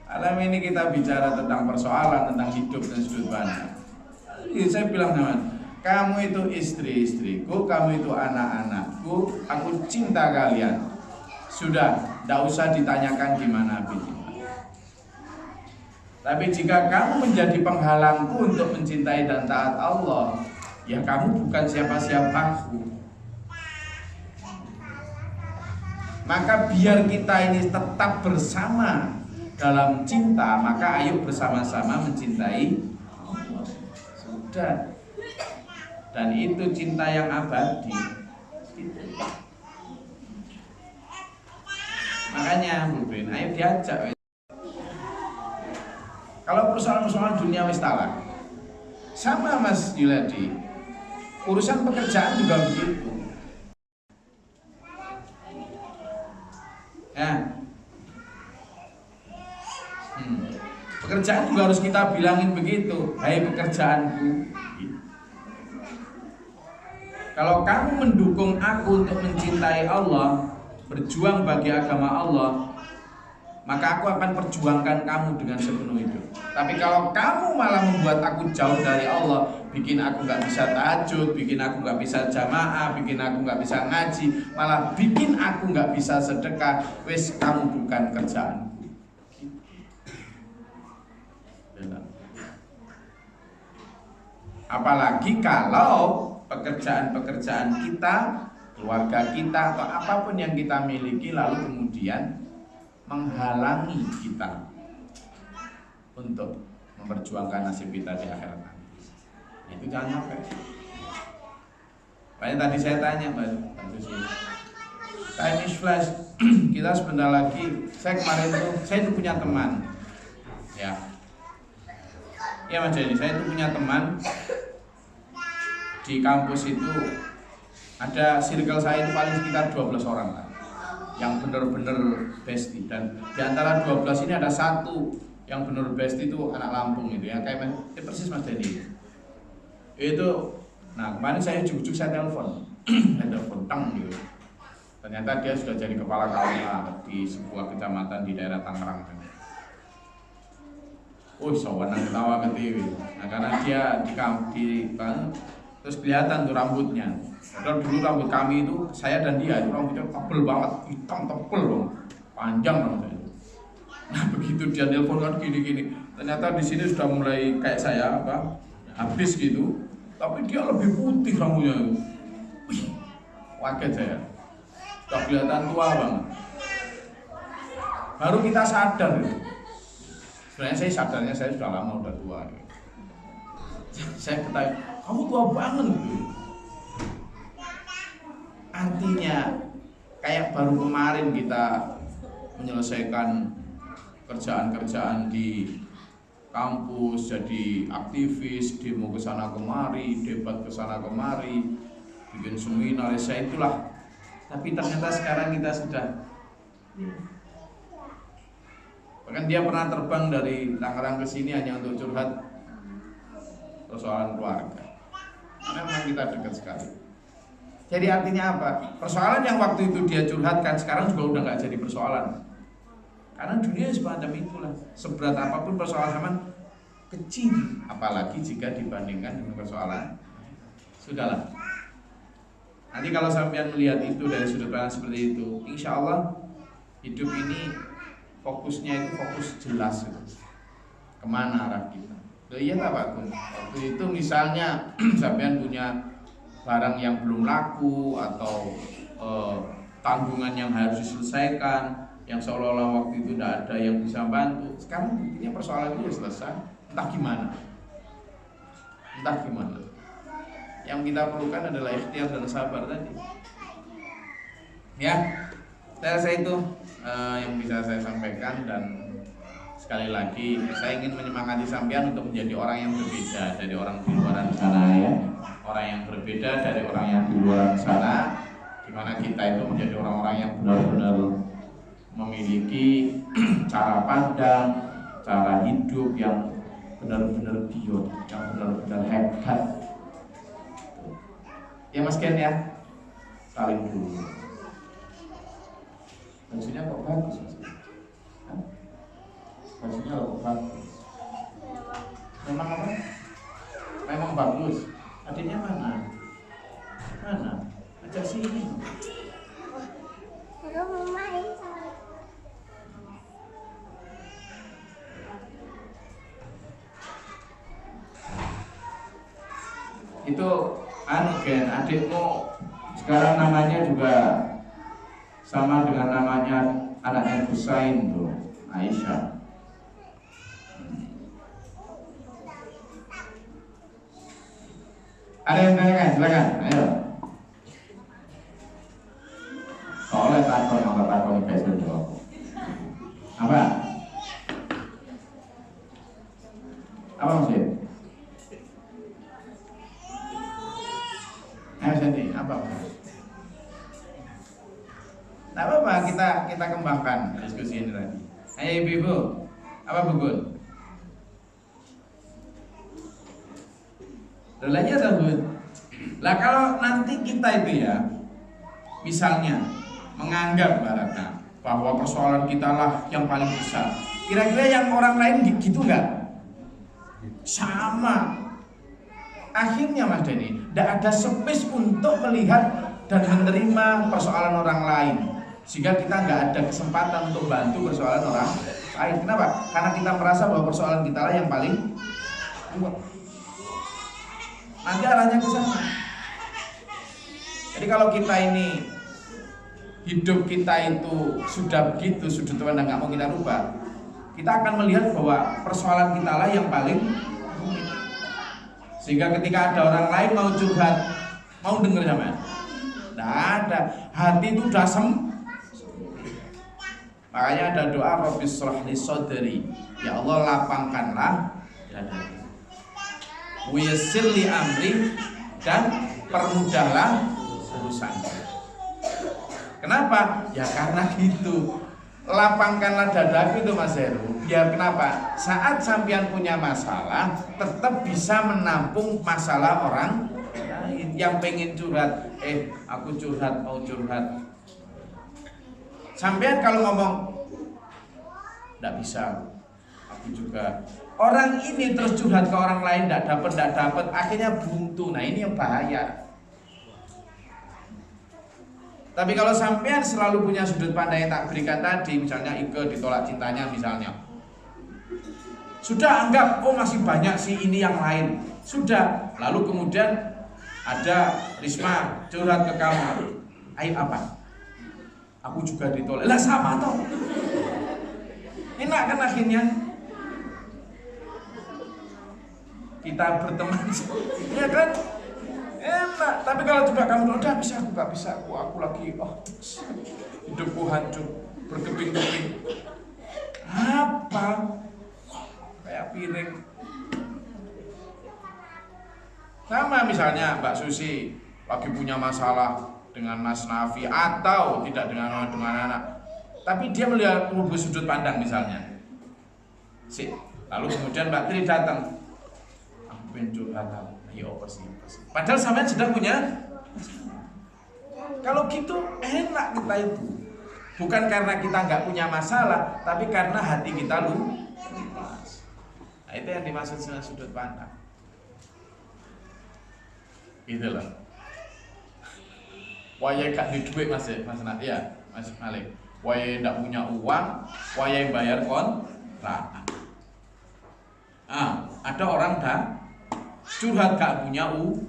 Alam ini kita bicara tentang persoalan, tentang hidup dan sudut pandang. Saya bilang sama kamu itu istri-istriku, kamu itu anak-anakku, aku cinta kalian. Sudah, tidak usah ditanyakan gimana bininya. Tapi jika kamu menjadi penghalangku untuk mencintai dan taat Allah, ya kamu bukan siapa-siapaku. Maka biar kita ini tetap bersama dalam cinta, maka ayo bersama-sama mencintai Allah. Sudah. Dan itu cinta yang abadi. Makanya Bu Ben, ayo diajak. Kalau persoalan-persoalan dunia wis talak. Sama Mas Yuladi. Urusan pekerjaan juga begitu. Ya. Pekerjaan juga harus kita bilangin begitu. Hai pekerjaanku. Kalau kamu mendukung aku untuk mencintai Allah, berjuang bagi agama Allah, maka aku akan perjuangkan kamu dengan sepenuh hidup. Tapi kalau kamu malah membuat aku jauh dari Allah, bikin aku gak bisa tahajud, bikin aku gak bisa jamaah, bikin aku gak bisa ngaji, malah bikin aku gak bisa sedekah, wes kamu bukan kerjaanku. Apalagi kalau pekerjaan-pekerjaan kita, keluarga kita, atau apapun yang kita miliki lalu kemudian menghalangi kita untuk memperjuangkan nasib kita di akhirat nanti. Itu jangan sampai. Makanya tadi saya tanya Mbak Susi, time is flash. Kita sebentar lagi, saya itu punya teman, ya Mas Jadi, saya itu punya teman di kampus itu, ada circle saya itu paling sekitar 12 orang lah, yang benar-benar bestie, dan di antara 12 ini ada satu yang benar bestie itu anak Lampung itu, yang kayak persis Mas Dedi itu. Nah kemarin saya ujuk-ujuk saya telepon, tang gitu. Ternyata dia sudah jadi kepala KUA di sebuah kecamatan di daerah Tangerang. Oh, sawangan ketawa ke TV. Nah karena dia di terus kelihatan tuh rambutnya. Padahal dulu rambut kami itu, saya dan dia itu rambutnya tebel banget, hitam tebel dong, panjang rambutnya. Nah begitu dia nelpon kan gini-gini, ternyata di sini sudah mulai kayak saya habis gitu, tapi dia lebih putih rambutnya. Wih, kaget saya. Sudah kelihatan tua banget. Baru kita sadar gitu. Sebenarnya saya sadarnya saya sudah lama udah tua. Gitu. Saya bertanya, kamu tua banget gitu. Artinya Kayak baru kemarin kita menyelesaikan kerjaan-kerjaan di kampus, jadi aktivis, demo ke sana kemari, debat ke sana kemari, bikin seminar, saya itulah. Tapi ternyata sekarang kita sudah, bahkan dia pernah terbang dari Tangerang ke sini hanya untuk curhat persoalan keluarga. Memang kita dekat sekali. Jadi artinya apa? Persoalan yang waktu itu dia curhatkan sekarang juga udah nggak jadi persoalan. Karena dunia semacam itulah. Seberat apapun persoalan zaman kecil, apalagi jika dibandingkan dengan persoalan. Sudahlah. Nanti kalau sampean melihat itu dari sudut pandang seperti itu, insya Allah hidup ini fokusnya itu fokus jelas gitu. Kemana arah kita? Loh iya tak Pak Gun? Waktu itu misalnya sampean punya barang yang belum laku atau tanggungan yang harus diselesaikan, yang seolah-olah waktu itu tidak ada yang bisa bantu. Sekarang buktinya persoalan itu selesai, entah gimana. Yang kita perlukan adalah ikhtiar dan sabar tadi. Ya, saya rasa itu yang bisa saya sampaikan, dan sekali lagi saya ingin menyemangati sampean untuk menjadi orang yang berbeda dari orang di luar sana ya. Orang yang berbeda dari orang yang di luar sana, di mana kita itu menjadi orang-orang yang benar-benar memiliki cara pandang, cara hidup yang benar-benar beyond, yang benar-benar hebat. Ya Mas Ken ya, saling dulu. Bajunya kok bagus Mas? Bajunya kok bagus? Memang apa? Memang bagus. Adiknya mana? Ajak sini. Aku mau main sama. Itu Gen, adikmu sekarang namanya juga sama dengan namanya anaknya Husain tuh, Aisyah. Ada yang tanyakan, silakan, ayo. Soalnya takon besok jawab. Apa? Apa maksudnya? Ayo Santi, apa? Nah, apa kita kembangkan diskusi ini tadi. Ayo ibu-ibu, apa Bun? Lagi ada Bun. Lah kalau nanti kita itu ya, misalnya menganggap baratnya bahwa persoalan kita lah yang paling besar, kira-kira yang orang lain gitu nggak? Sama. Akhirnya Mas Denny, tidak ada space untuk melihat dan menerima persoalan orang lain, sehingga kita nggak ada kesempatan untuk bantu persoalan orang lain. Kenapa? Karena kita merasa bahwa persoalan kita lah yang paling kuat. Nanti arahnya ke sana. Jadi kalau kita ini hidup kita itu sudah begitu, sudut pandang nggak mau kita rubah, kita akan melihat bahwa persoalan kita lah yang paling rumit. Sehingga ketika ada orang lain mau curhat, mau denger sama? Nggak ada. Hati itu udah makanya ada doa Rabbi shrah li sadri, ya Allah lapangkanlah dadaku. Wa yassir li amri, dan permudahlah urusan. Kenapa? Ya karena gitu. Lapangkanlah dadaku itu Mas Heru. Biar kenapa? Saat sampean punya masalah, tetap bisa menampung masalah orang lain yang pengen curhat. Aku curhat, mau curhat. Sampean kalau ngomong, nggak bisa. Aku juga. Orang ini terus curhat ke orang lain, nggak dapat, akhirnya buntu. Nah ini yang bahaya. Tapi kalau sampean selalu punya sudut pandang yang tak berikan tadi, misalnya Ike ditolak cintanya misalnya, sudah anggap masih banyak sih ini yang lain, sudah. Lalu kemudian ada Risma curhat ke kamu, aib apa? Aku juga ditolak. Lah sama toh. Enak kan akhirnya kita berteman, ya kan? Enak. Tapi Coba kamu udah bisa, aku gak bisa, aku lagi hidupku hancur, berkeping-keping. Apa? Kayak piring. Sama misalnya Mbak Susi lagi punya masalah dengan Mas Nafi atau tidak dengan anak, tapi dia melihat rubah sudut pandang misalnya. Lalu kemudian Mbak Tri datang, aku pengen curhat, ya apa sih? Padahal sampean sedang punya. Kalau gitu enak kita itu. Bukan karena kita nggak punya masalah, tapi karena hati kita luas. Nah, itu yang dimaksud dengan sudut pandang. Gitu loh. Wayai gak di duit Mas Malik. Wayai nggak punya uang, wayai bayar kontrak. Ada orang curhat gak punya uang.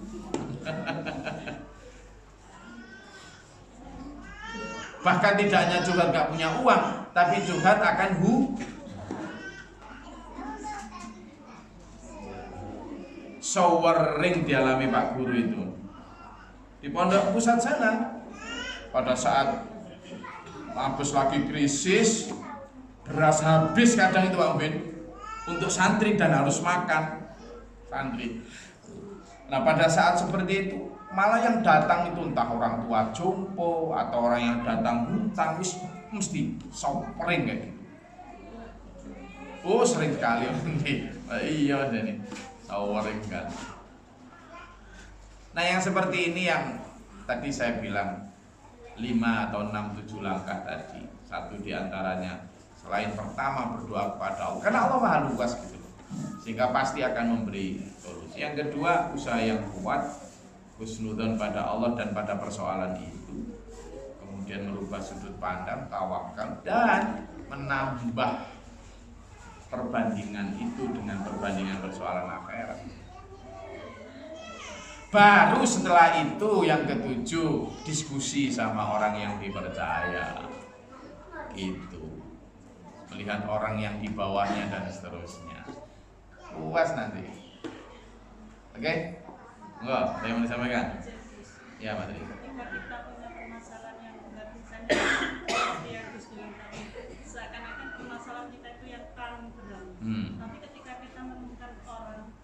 Bahkan tidak hanya curhat gak punya uang, tapi curhat akan showering dialami Pak Guru itu di pondok pusat sana. Pada saat habis lagi krisis, beras habis kadang itu Pak Ubin untuk santri dan harus makan santri. Nah pada saat seperti itu malah yang datang itu entah orang tua jompo atau orang yang datang hutang mesti showering kayak gitu. Sering sekali iya ini showering kan. Nah yang seperti ini yang tadi saya bilang 5 atau 6, 7 langkah tadi. Satu diantaranya selain pertama berdoa kepada Allah, karena Allah maha luas gitu, sehingga pasti akan memberi solusi. Yang kedua usaha yang kuat, husnudzon pada Allah dan pada persoalan itu. Kemudian merubah sudut pandang, tawakal, dan menambah perbandingan itu dengan perbandingan persoalan akhirat. Baru setelah itu yang ketujuh, diskusi sama orang yang dipercaya. Gitu. Melihat orang yang di bawahnya dan seterusnya. Puas nanti. Oke? Enggak, ada yang mau disampaikan? Ya, Pak Tri. Ketika kita punya permasalahan yang berat, misalnya yang Gus bilang tadi, seakan-akan permasalahan kita itu yang paling berat. Tapi ketika kita menemukan orang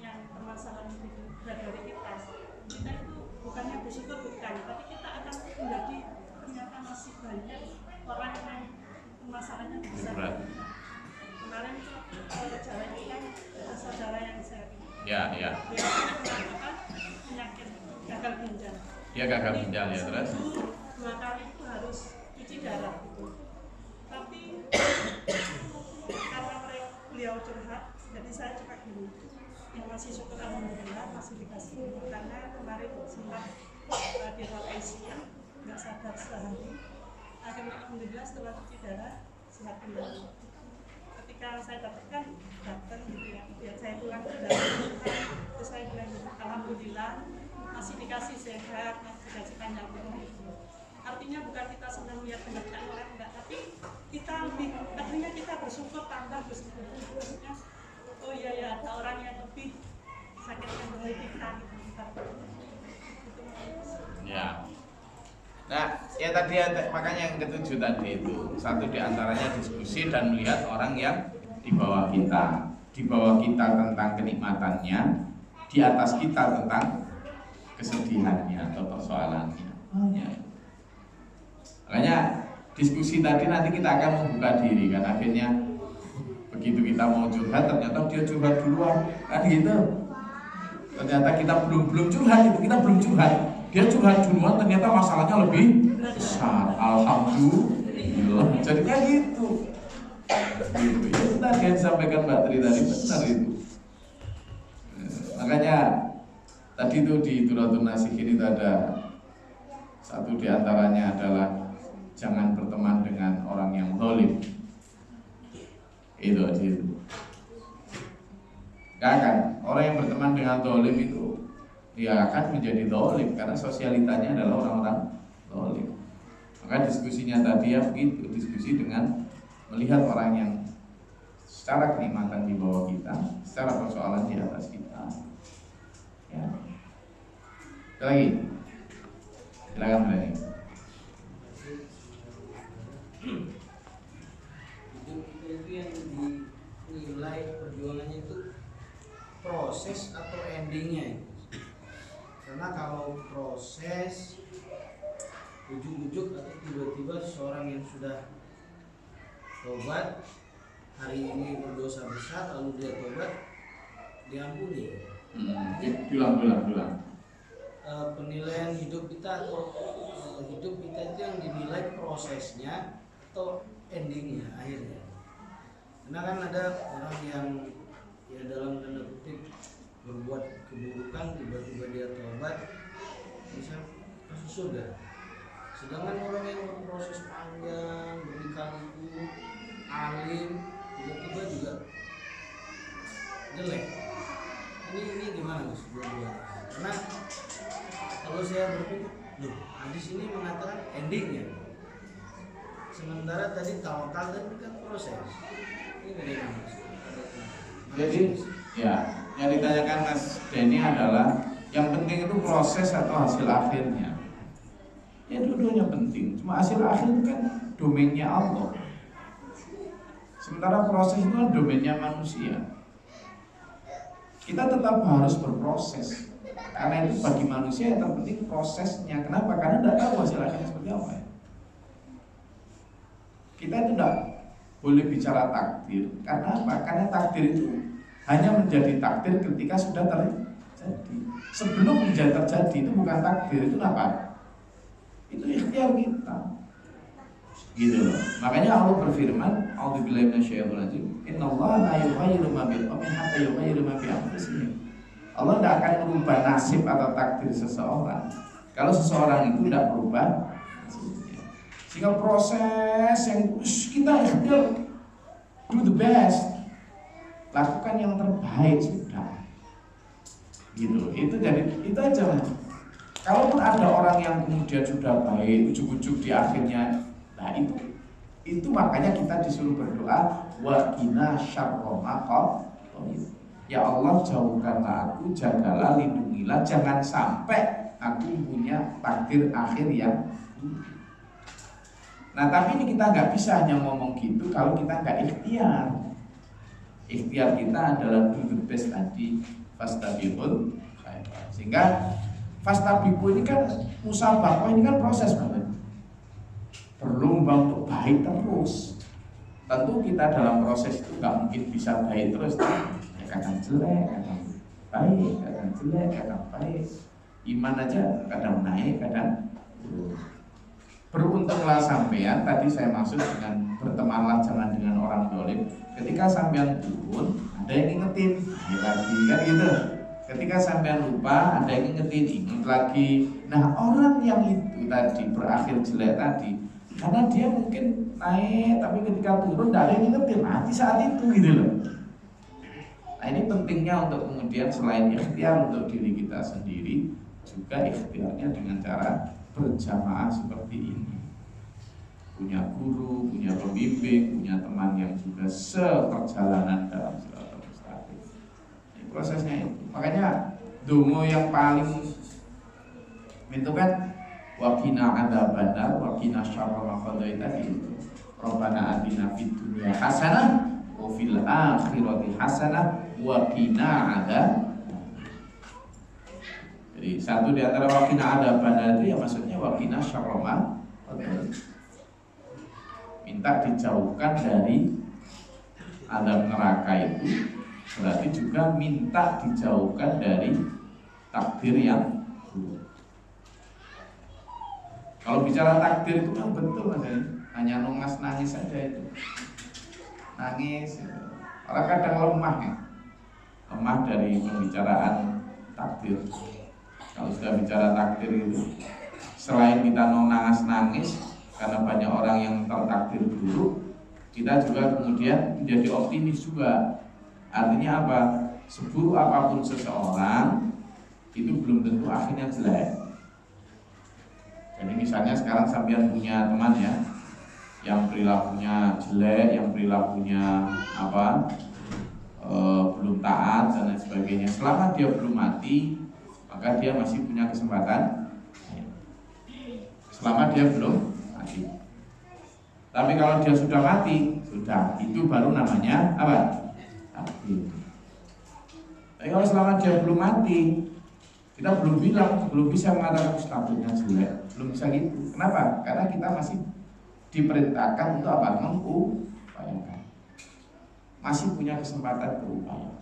yang permasalahan itu berat dari kita itu bukannya bersyukur bukan, tapi kita akan menjadi ternyata masih banyak orang yang permasalahannya besar. Kemarin jalan kita saudara yang saya dia mengatakan penyakit gagal ginjal. Dia gagal ginjal ya terus. 2 kali itu harus cuci darah gitu. Tapi karena beliau curhat, jadi saya cakap gini, yang masih syukur alhamdulillah masih dikasih, karena kemarin sempat di ruang ICU nggak sadar sehari. Akhirnya alhamdulillah setelah cuci darah sehat kembali. Ketika saya dapatkan datang gitu ya saya pulang ke dalam, terus saya bilang alhamdulillah masih dikasih sehat, masih dikasih panjang umur gitu. Artinya bukan kita senang lihat penderitaan orang enggak, tapi kita lebih akhirnya kita bersyukur tambah bersyukur. Maksudnya oh iya ya ada orang yang lebih sakit dari kita gitu. Ya. Nah, ya tadi makanya yang ketujuh tadi itu satu diantaranya diskusi dan melihat orang yang di bawah kita tentang kenikmatannya, di atas kita tentang kesedihannya atau persoalannya. Ya. Makanya diskusi tadi nanti kita akan membuka diri kan, akhirnya begitu kita mau curhat ternyata dia curhat duluan kan gitu. Ternyata kita belum curhat itu, kita belum curhat. Dia curhat duluan ternyata masalahnya lebih besar. Alhamdulillah. Jadi kayak gitu. Gitu. Itu tadi yang disampaikan Mbak Tri tadi benar itu. Makanya tadi itu di Duratun Nasihin itu ada satu diantaranya adalah jangan berteman dengan orang yang zalim. Itu. Kan orang yang berteman dengan zalim itu dia akan menjadi zalim karena sosialitanya adalah orang-orang zalim. Maka diskusinya tadi ya begitu, diskusi dengan melihat orang yang secara kenikmatan di bawah kita, secara persoalan di atas kita. Ya. Lagi Silakan Brani. Hidup kita itu yang dinilai perjuangannya itu proses atau endingnya. Karena kalau proses ujuk-ujuk atau tiba-tiba seseorang yang sudah tobat hari ini berdosa besar lalu dia tobat diampuni. Bilang. Penilaian hidup kita atau hidup kita itu yang dinilai prosesnya atau endingnya, akhirnya. Karena kan ada orang yang ya dalam tanda kutip berbuat keburukan tiba-tiba dia tobat bisa masuk surga. Sedangkan orang yang berproses panjang berliku-liku alim tiba-tiba juga jelek. Ini gimana Mas? Karena kalau saya berpikir, loh, hadis ini mengatakan endingnya. Sementara tadi tawakal tadi kan proses. Ini bagaimana Mas? Jadi ya, yang ditanyakan Mas Denny adalah yang penting itu proses atau hasil akhirnya. Ya dua-duanya penting. Cuma hasil akhir itu kan domainnya Allah. Sementara proses itu kan domainnya manusia. Kita tetap harus berproses. Karena itu bagi manusia yang terpenting prosesnya. Kenapa? Karena tidak tahu hasil akhirnya seperti apa ya. Kita itu tidak boleh bicara takdir. Karena apa? Karena takdir itu hanya menjadi takdir ketika sudah terjadi. Sebelum menjadi terjadi itu bukan takdir, itu apa? Itu ikhtiar kita. Gitu loh. Makanya Allah berfirman, A'udzubillahi minasyaitonirrajim, innallaha la yughayyiru ma biqaumin hatta yughayyiru ma bi anfusihim. Allah tidak akan merubah nasib atau takdir seseorang kalau seseorang itu tidak berubah nasibnya. Sehingga proses yang kita ikhtiar, do the best, lakukan yang terbaik sudah. Gitu. Itu jadi itu aja. Kalaupun ada orang yang kemudian sudah baik, ujuk-ujuk di akhirnya, nah itu makanya kita disuruh berdoa wa qina syarra ma qadayt. Ya Allah, jauhkanlah aku, jagalah, lindungilah, jangan sampai aku punya takdir akhir yang buruk. Nah tapi ini kita nggak bisa hanya ngomong gitu kalau kita nggak ikhtiar. Ikhtiar kita adalah do the best tadi, fastabiqul khairat. Sehingga fastabiqu ini kan musabaqah, ini kan proses banget. Berlomba untuk baik terus. Tentu kita dalam proses itu nggak mungkin bisa baik terus. Kadang jelek, kadang baik, kadang jelek, kadang baik. Iman aja kadang naik, kadang turun. Beruntunglah sampean, tadi saya maksud dengan bertemanlah jangan dengan orang dolim. Ketika sampean turun, ada yang ingetin, ingat lagi, kan gitu. Ketika sampean lupa, ada yang ingetin, ingat lagi. Nah orang yang itu tadi berakhir jelek tadi, karena dia mungkin naik, tapi ketika turun tidak ada yang ingetin, mati saat itu gitu loh. Nah ini pentingnya untuk kemudian selain ikhtiar untuk diri kita sendiri, juga ikhtiarnya dengan cara berjamaah seperti ini. Punya guru, punya pembimbing, punya teman yang juga seperjalanan dalam siratal mustaqim. Ini prosesnya itu. Makanya dongo yang paling itu kan waqina adzabannar waqina syarra ma qadait tadi itu. Rabbana atina fid dunya hasanah wa fil akhirati hasanah wa qina adzabannar. Jadi satu di antara waqina adzabannar itu ya maksudnya waqina syarra ma qadait. Minta dijauhkan dari azab neraka itu berarti juga minta dijauhkan dari takdir yang buruk. Kalau bicara takdir itu kan betul ada hanya nungas nangis saja itu. Nangis itu. Orang kadang lemah ya. Lemah dari pembicaraan takdir. Kalau sudah bicara takdir itu selain kita nungas nangis karena banyak orang yang tertakdir buruk, kita juga kemudian menjadi optimis juga. Artinya apa? Seburuk apapun seseorang itu belum tentu akhirnya jelek. Jadi misalnya sekarang sampean punya teman ya, yang perilakunya jelek, yang perilakunya belum taat dan lain sebagainya. Selama dia belum mati, maka dia masih punya kesempatan. selama dia belum mati. Tapi kalau dia sudah mati, sudah, itu baru namanya apa? Takdir. Tapi kalau selama dia belum mati, kita belum bilang, belum bisa mengatakan statusnya jelek, belum bisa gitu. Kenapa? Karena kita masih diperintahkan untuk apa? Mengupayakan. Masih punya kesempatan berupaya.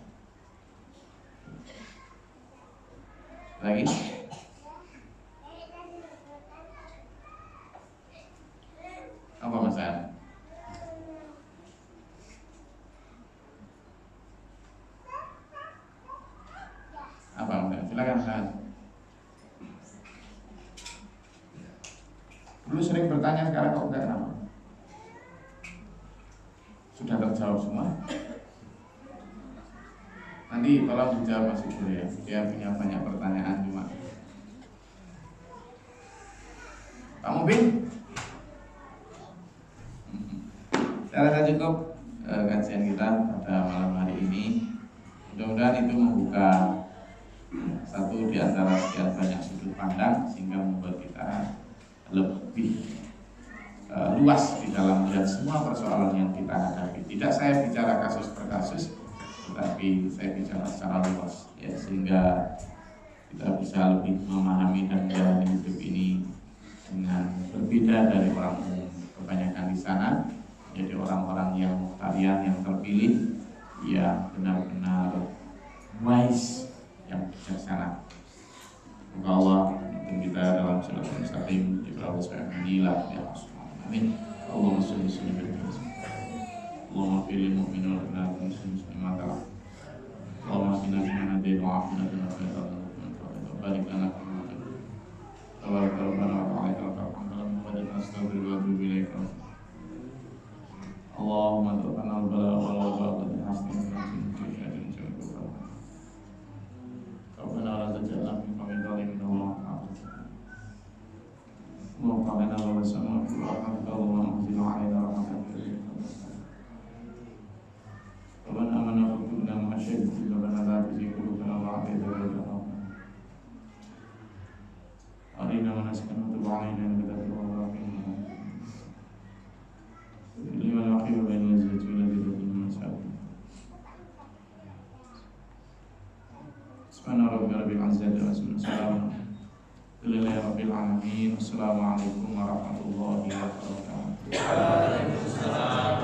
Lagi? Apa masalah? Apa masalah? Silakan Ustaz. Dulu sering bertanya, sekarang kok enggak, kenapa? Sudah terjawab semua? Nanti tolong dijawab masih boleh ya. Dia punya banyak pertanyaan cuma. Pak Mubin? Saya rasa cukup kajian kita pada malam hari ini. Mudah-mudahan itu membuka satu di antara sekian banyak sudut pandang sehingga membuat kita lebih luas di dalam melihat semua persoalan yang kita hadapi. Tidak saya bicara kasus per kasus, tetapi saya bicara secara luas, ya, sehingga kita bisa lebih memahami dan menjalani hidup ini dengan berbeda dari orang umum. Kebanyakan di sana jadi orang-orang yang kalian yang terpilih, yang benar-benar wise, yang bijaksana. Semoga Allah menuntun kita dalam siratal mustaqim di bawah inilah ya amin. Allahumma sholli wa sallim ala Allahumma fil mu'minin wal muslimat. Allahumma inna lana hadin wa afina lana fi al-akhirati wa barik lana fi ma tabarak rabbana wa ta'ala wa nastaghfiruka wa natubu ilaik. Allahumma taqabbal al-bala wal wabaa wa hasbuna Rabbana la taj'alna min qawmin zalimin Rabbana la tas'alna fi rahmatika wa anzil 'alaina rahmatan Rabbana amanna faghfirna ma syahidna Rabbana la tuzigh qulubana ba'da idh hadaytana Arina manasikana wa tub 'alaina innaka antal rahim liman akhir baina al-zawji wal ladhi min sa'ati Subhana rabbika rabbil izzati wa salamun alal rabbil alamin. Assalamualaikum warahmatullahi wabarakatuh. Waalaikumsalam.